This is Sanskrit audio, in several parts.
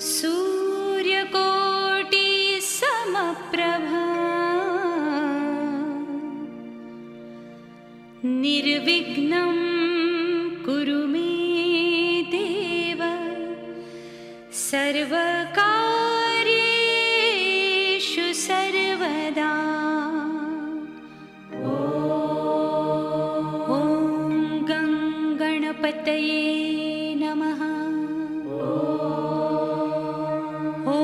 सूर्यकोटि समप्रभा निर्विघ्नं कुरु मे देव सर्वकार्येषु सर्वदा। ॐ गणपतये नमः। ॐ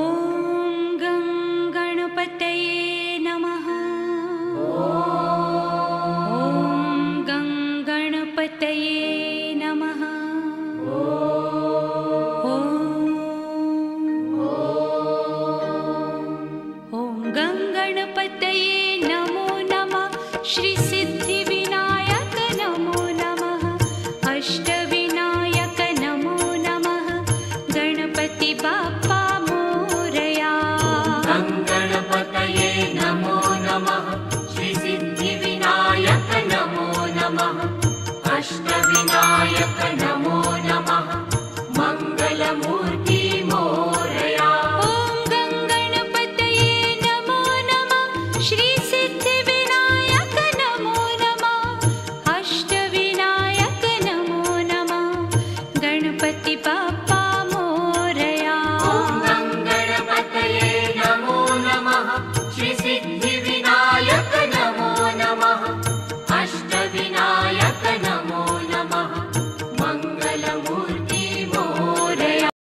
गणपतये नमः। ॐ गणपतये नमः। गणपतये नमो नमः। श्री सिद्धिविनायक नमो नमः। अष्टविनायक नमो नमः। गणपति बाप्पा मोरया। गणपतये नमो नमः। श्री सिद्धिविनायक नमो नमः। अष्टविनायक नमो नमः।